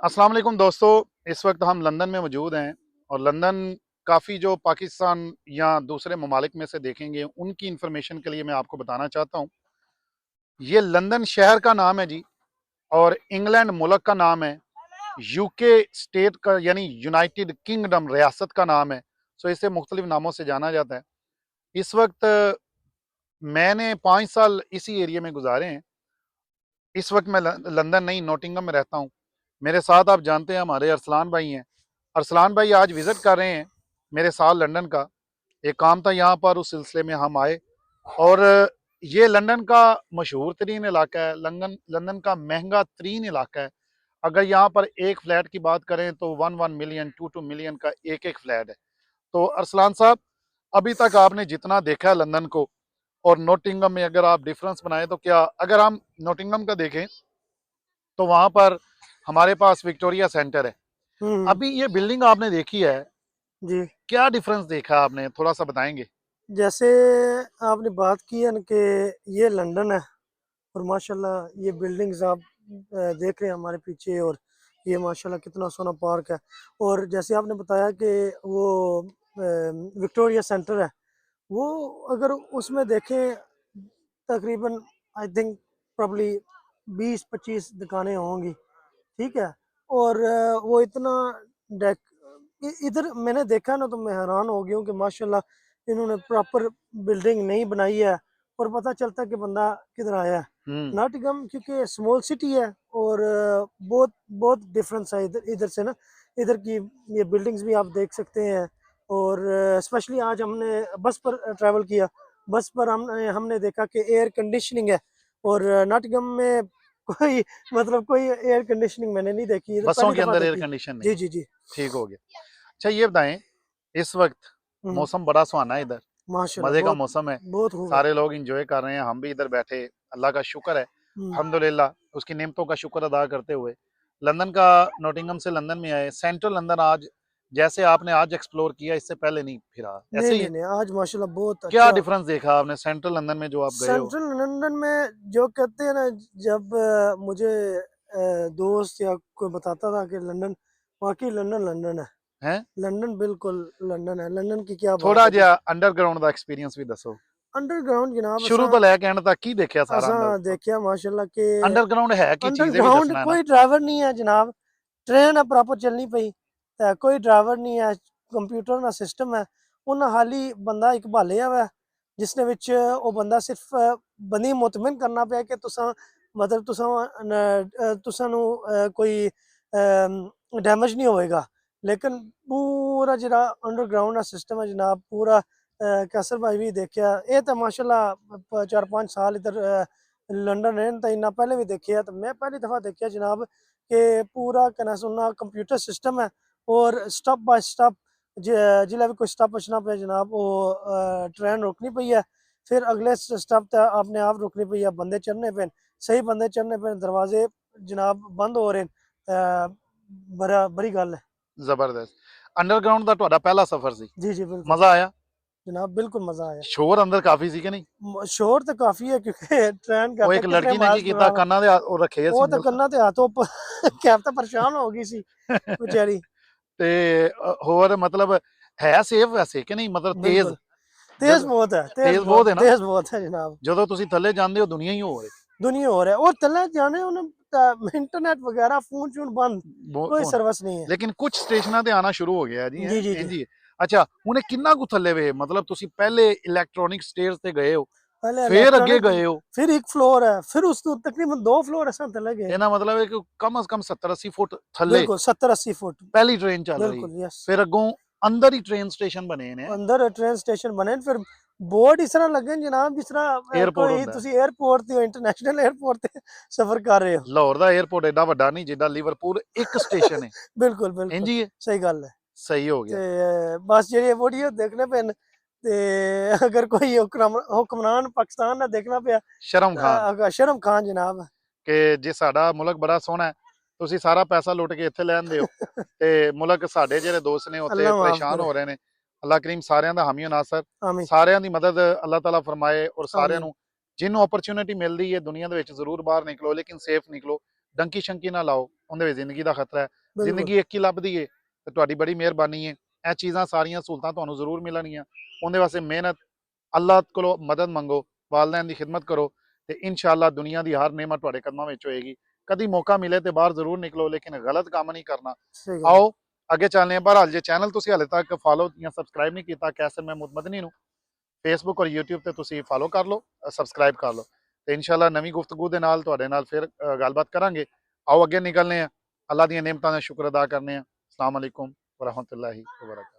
अस्सलाम वालेकुम दोस्तों। इस वक्त हम लंदन में मौजूद हैं और लंदन काफ़ी जो पाकिस्तान या दूसरे ममालिक में से देखेंगे उनकी इंफॉर्मेशन के लिए मैं आपको बताना चाहता हूँ। ये लंदन शहर का नाम है जी, और इंग्लैंड मुल्क का नाम है। यूके स्टेट का यानी यूनाइटेड किंगडम रियासत का नाम है। सो इसे मुख्तलिफ नामों से जाना जाता है। इस वक्त मैंने 5 साल इसी एरिया में गुजारे हैं। इस वक्त मैं लंदन नहीं, नोटिंगम में रहता हूँ। मेरे साथ आप जानते हैं हमारे अरसलान भाई हैं। अरसलान भाई आज विज़िट कर रहे हैं मेरे साथ लंदन का। एक काम था यहाँ पर, उस सिलसिले में हम आए। और ये लंदन का मशहूर तरीन इलाका है, लंदन लंदन का महंगा तरीन इलाका है। अगर यहाँ पर एक फ्लैट की बात करें तो 1 1 मिलियन 2 2 मिलियन का एक एक फ्लैट है। तो अरसलान साहब, अभी तक आपने जितना देखा है लंदन को और नोटिंगम में, अगर आप डिफरेंस बनाए तो क्या, अगर हम नोटिंगम का देखें तो वहां पर हमारे पास विक्टोरिया सेंटर है। हम्म। अभी ये बिल्डिंग आपने देखी है, जी। क्या डिफरेंस देखा आपने, थोड़ा सा बताएंगे? जैसे आपने बात की है न कि ये लंदन है और माशाल्लाह ये बिल्डिंग्स आप देख रहे हैं हमारे पीछे, और ये माशाल्लाह कितना सोना पार्क है। और जैसे आपने बताया कि वो विक्टोरिया सेंटर है, वो अगर उसमें देखें तकरीबन आई थिंक प्रॉब्ली 20-25 दुकानें होंगी। ठीक है। और वो इतना डेक इधर मैंने देखा ना तो मैं हैरान हो गया हूँ कि माशाल्लाह इन्होंने प्रॉपर बिल्डिंग नहीं बनाई है, और पता चलता है कि बंदा किधर आया है। हम्म। नॉटिंघम क्योंकि स्मॉल सिटी है, और बहुत बहुत डिफरेंस है इधर इधर से ना। इधर की ये बिल्डिंग्स भी आप देख सकते हैं। और स्पेशली आज हमने बस पर ट्रैवल किया। बस पर हमने हमने देखा कि एयर कंडीशनिंग है, और नॉटिंघम में कोई मतलब कोई एयर कंडीशनिंग मैंने नहीं देखी, ये तो बसों पहली के दफा अंदर एयर देखी। कंडीशन नहीं जी है। जी जी। ठीक हो गया। अच्छा ये बताएं, इस वक्त हम्म। मौसम बड़ा सुहाना है इधर, माशाल्लाह मज़े का बहुत मौसम है। बहुत खूब है। सारे लोग इंजॉय कर रहे हैं, हम भी इधर बैठे, अल्लाह का शुक्र है, हम्म। अल्हम्दुलिल्लाह। उसकी नेमतों का शुक्र अदा करते हुए लंदन का, नोटिंगम से लंदन में आए। सेंट्रल लंदन आज जैसे आपने आज एक्सप्लोर किया, इससे पहले नहीं फिरा, नहीं ऐसे ही नहीं है? नहीं, आज माशाल्लाह बहुत क्या अच्छा। डिफरेंस देखा आपने सेंट्रल लंदन में जो आप गए हो? सेंट्रल लंदन में जो कहते हैं ना, जब मुझे दोस्त या कोई बताता था कि लंदन, वाकई लंदन लंदन है। हैं? लंदन बिल्कुल लंदन है, लंदन की क्या बात थोड़ा है जी। जिहा अंडरग्राउंड का एक्सपीरियंस भी दसो। अंडरग्राउंड जनाब शुरू असा तो लैके एंड तक की देखा सारा असा अंदर? देखिया माशाल्लाह के अंडरग्राउंड है की चीज, ये भी अंडरग्राउंड दसना है ना। कोई ड्राइवर नहीं है जनाब। ट्रेन है प्रॉपर चलनी पई, कोई ड्राइवर नहीं है। कंप्यूटर ना सिस्टम है। उन्हें हाली बंदा एक भालिया हुआ है, जिसने विच वो बंदा सिर्फ बंदी मुतमिन करना पिया कि तुसा मतलब तुसा कोई डैमेज नहीं होएगा। लेकिन पूरा जरा अंडरग्राउंड सिस्टम है जनाब, पूरा कैसल भाई भी देखा ये तो माशाल्लाह 4-5 साल इधर लंदन रहन तो इन्ना पहले भी देखिए, तो मैं पहली दफ़ा देखिए जनाब कि पूरा कना सुनना कंप्यूटर सिस्टम है। और स्टेप बाय स्टेप जिला भी कोई स्टेप बचना पे जनाब वो ट्रेन रुकनी पई है। फिर अगले स्टेप तक आपने आप रुकनी पई है, बंदे चढ़ने पे सही बंदे चढ़ने पे दरवाजे जनाब बंद हो रहे हैं। बड़ा बड़ी गल है। जबरदस्त। अंडरग्राउंड ਦਾ ਤੁਹਾਡਾ ਪਹਿਲਾ ਸਫ਼ਰ ਸੀ? जी जी बिल्कुल मजा आया? जनाब, बिल्कुल मजा आया। शोर अंदर काफी ਸੀ ਕਿ नहीं? शोर तो काफी है क्योंकि ट्रेन ਉਹ कहता ਇੱਕ कितने ਲੜਕੀ ने ਕੀ माइल्स पर ਕੀਤਾ, आवर। ਕੰਨਾਂ ਦੇ ਉਹ ਰੱਖੇ ਸੀ वो तो ਉਂਗਲ। कन्ना ते हाथों कैब तो परेशान हो गई सी बेचारी। ਤੇ ਹੋਰ ਮਤਲਬ ਹੈ ਸੇਫ ਵੈਸੇ ਕਿ ਨਹੀਂ, ਮਤਲਬ ਤੇਜ਼? बिल्कुल तेज जद बहुत है, तेज बहुत है ना। तेज बहुत है जनाब। ਜਦੋਂ ਤੁਸੀਂ ਥੱਲੇ ਜਾਂਦੇ ਹੋ दुनिया ही हो रही। दुनिया हो रहा है और तले जाने उन्हें इंटरनेट वगैरह फोन शून बंद, कोई फोन, सर्विस नहीं है। लेकिन कुछ स्टेशਨਾਂ ਤੇ ਆਣਾ ਸ਼ੁਰੂ ਹੋ ਗਿਆ ਜੀ, ਹੈ जी जी जी। ਇੰਜ ਹੀ है। अच्छा हुने किन्ना कुछ थल्ले वे, मतलब ਤੁਸੀਂ ਪਹਿਲੇ इलैक्ट्रॉनिक स्टेयर्स ਤੇ ਗਏ ਹੋ, पहले ਫੇਰ ਅੱਗੇ इलेक्ट्रॉनिक, गए हो। फिर एक फ्लोर है, फिर उस तो तकरीबन 2 फ्लोर ऐसा तले गए। ਇਹਦਾ मतलब है कि कम से कम 70 80 फुट थल्ले बिल्कुल 70-80 फुट। पहली ट्रेन चल रही है। बिल्कुल यस। फिर अगों अंदर ही ट्रेन स्टेशन बने ने, अंदर ट्रेन स्टेशन बने फिर बोर्ड इस तरह लगे जनाब जिस तरह एयरपोर्ट कोई होंगे। तुसी एयरपोर्ट ते इंटरनेशनल एयरपोर्ट ते सफर कर रहे हो। लाहौर का एयरपोर्ट एडा वड्डा नहीं जिदा लिवरपूल एक स्टेशन है। बिल्कुल इंज बिल्कुल ही है। सही गल है। सही हो गया। ते बस जेह्ड़ी वीडियो देखने पे ते अगर कोई हुक्मरान पाकिस्तान ने देखना पे शर्म खान शर्म खान जनाब। कि जे साडा मुल्क बड़ा सोहना है, ਤੁਸੀਂ ਸਾਰਾ ਪੈਸਾ ਲੁੱਟ ਕੇ ਇੱਥੇ ਲੈਂਦੇ ਹੋ ਤੇ ਮੁਲਕ ਸਾਡੇ ਜਿਹੜੇ ਦੋਸਤ ਨੇ ਉੱਥੇ अल्लाह माफ ਪਰੇਸ਼ਾਨ करे। ਹੋ ਰਹੇ ਨੇ। ਅੱਲਾਹ ਕਰੀਮ ਸਾਰਿਆਂ ਦਾ ਹਾਮੀ ਨਾਸਰ, आमीन। ਸਾਰਿਆਂ ਦੀ ਮਦਦ ਅੱਲਾਹ ਤਾਲਾ ਫਰਮਾਏ, ਔਰ ਸਾਰਿਆਂ आमीन। ਨੂੰ ਜਿਹਨੂੰ ਓਪਰਚ्युनिटी ਮਿਲਦੀ ਹੈ ਦੁਨੀਆ ਦੇ ਵਿੱਚ ਜ਼ਰੂਰ ਬਾਹਰ ਨਿਕਲੋ, ਲੇਕਿਨ ਸੇਫ ਨਿਕਲੋ, ਡੰਕੀ ਸ਼ੰਕੀ ਨਾ ਲਾਓ। ਉਹਦੇ ਵਿੱਚ ਜ਼ਿੰਦਗੀ ਦਾ ਖਤਰਾ ਹੈ। ਬਿਲਕੁਲ ਜ਼ਿੰਦਗੀ ਇੱਕ ਹੀ ਲੱਭਦੀ ਏ ਤੇ ਤੁਹਾਡੀ ਬੜੀ ਮਿਹਰਬਾਨੀ ਹੈ। ਇਹ ਚੀਜ਼ਾਂ ਸਾਰੀਆਂ ਸਹੂਲਤਾਂ ਤੁਹਾਨੂੰ ਜ਼ਰੂਰ ਮਿਲਣਗੀਆਂ। ਉਹਦੇ ਵਾਸਤੇ ਮਿਹਨਤ, ਅੱਲਾਹ ਕੋਲੋਂ ਮਦਦ ਮੰਗੋ, ਵਾਲਦੈਨ ਦੀ ਖਿਦਮਤ ਕਰੋ ਤੇ ਇਨਸ਼ਾਅੱਲਾ ਦੁਨੀਆ ਦੀ ਹਰ ਨੇਮਤ ਤੁਹਾਡੇ ਕਦਮਾਂ ਵਿੱਚ ਹੋਏਗੀ। ਕਦੀ ਮੌਕਾ ਮਿਲੇ ਤੇ ਬਾਹਰ ਜ਼ਰੂਰ ਨਿਕਲੋ, ਲੇਕਿਨ ਗਲਤ ਕੰਮ ਨਹੀਂ ਕਰਨਾ। ਸਹੀ ਗੱਲ ਆਓ ਅੱਗੇ ਚੱਲਦੇ ਹਾਂ। ਬਹਰਹਾਲ ਜੇ ਚੈਨਲ ਤੁਸੀਂ ਹਾਲੇ ਤੱਕ ਫਾਲੋ ਜਾਂ ਸਬਸਕ੍ਰਾਈਬ ਨਹੀਂ ਕੀਤਾ, ਕੈਸਰ ਮਹਿਮੂਦ ਮਦਨੀ ਨੂੰ ਫੇਸਬੁੱਕ ਔਰ YouTube ਤੇ ਤੁਸੀਂ ਫਾਲੋ ਕਰ ਲਓ, ਸਬਸਕ੍ਰਾਈਬ ਕਰ ਲਓ ਤੇ ਇਨਸ਼ਾਅੱਲਾ ਨਵੀਂ ਗੁਫ਼ਤਗੂ ਦੇ ਨਾਲ ਤੁਹਾਡੇ ਨਾਲ ਫਿਰ ਗੱਲਬਾਤ ਕਰਾਂਗੇ। ਆਓ ਅੱਗੇ ਨਿਕਲਨੇ ਆ, ਅੱਲਾਹ ਦੀਆਂ ਨੇਮਤਾਂ ਦਾ ਸ਼ੁਕਰ ਅਦਾ ਕਰਨੇ ਆ। ਅਸਲਾਮ ਅਲੈਕੁਮ ਵਰਹਿਮਤੁல்லாਹਿ ਵਬਰਕਾਤੁਹੂ।